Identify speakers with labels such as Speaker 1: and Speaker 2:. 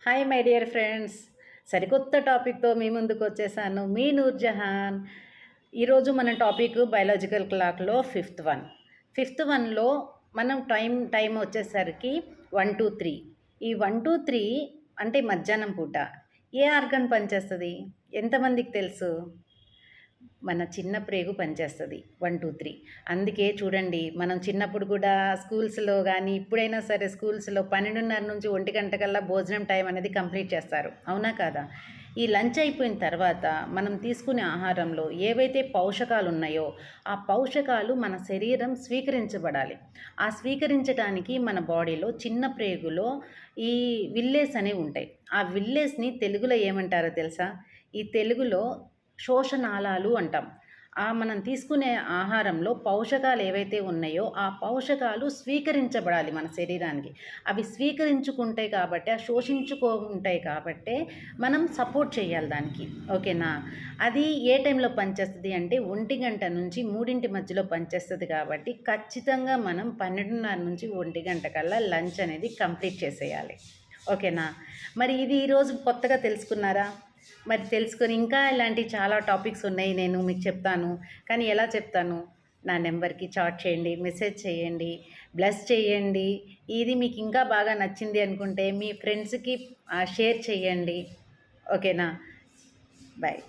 Speaker 1: Hi my dear friends, సరికొత్త టాపిక్తో మీ ముందుకు వచ్చేసాను. మీ నూర్జహాన్. ఈరోజు మన టాపిక్ బయాలజికల్ క్లాక్లో ఫిఫ్త్ వన్లో మనం టైం వచ్చేసరికి 1 to 3. ఈ 1 to 3 అంటే మధ్యాహ్నం పూట ఏ ఆర్గన్ పనిచేస్తుంది? ఎంతమందికి తెలుసు? మన చిన్న ప్రేగు పనిచేస్తుంది 1 to 3. అందుకే చూడండి, మనం చిన్నప్పుడు కూడా స్కూల్స్లో కానీ ఇప్పుడైనా సరే స్కూల్స్లో 12:30 నుంచి 1 గంట కల్లా భోజనం టైం అనేది కంప్లీట్ చేస్తారు, అవునా కాదా? ఈ లంచ్ అయిపోయిన తర్వాత మనం తీసుకునే ఆహారంలో ఏవైతే పోషకాలు ఉన్నాయో ఆ పోషకాలు మన శరీరం స్వీకరించబడాలి. ఆ స్వీకరించడానికి మన బాడీలో చిన్న ప్రేగులో ఈ విల్లేస్ అనేవి ఉంటాయి. ఆ విల్లేస్ని తెలుగులో ఏమంటారో తెలుసా? ఈ తెలుగులో శోషనాళాలు అంటాం. మనం తీసుకునే ఆహారంలో పోషకాలు ఏవైతే ఉన్నాయో ఆ పోషకాలు స్వీకరించబడాలి మన శరీరానికి. అవి స్వీకరించుకుంటాయి కాబట్టి, శోషించుకుంటాయి కాబట్టే మనం సపోర్ట్ చేయాలి దానికి. ఓకేనా? అది ఏ టైంలో పనిచేస్తుంది అంటే 1 గంట నుంచి 3 మధ్యలో పనిచేస్తుంది కాబట్టి ఖచ్చితంగా మనం 12:30 నుంచి 1 గంట కల్లా లంచ్ అనేది కంప్లీట్ చేసేయాలి. ఓకేనా? మరి ఇది ఈరోజు కొత్తగా తెలుసుకున్నారా? మరి తెలుసుకొని ఇంకా ఇలాంటి చాలా టాపిక్స్ ఉన్నాయి, నేను మీకు చెప్తాను. కానీ ఎలా చెప్తాను? నా నెంబర్కి చాట్ చేయండి, మెసేజ్ చేయండి, బ్లెస్ చేయండి. ఇది మీకు ఇంకా బాగా నచ్చింది అనుకుంటే మీ ఫ్రెండ్స్కి షేర్ చేయండి. ఓకేనా? బాయ్.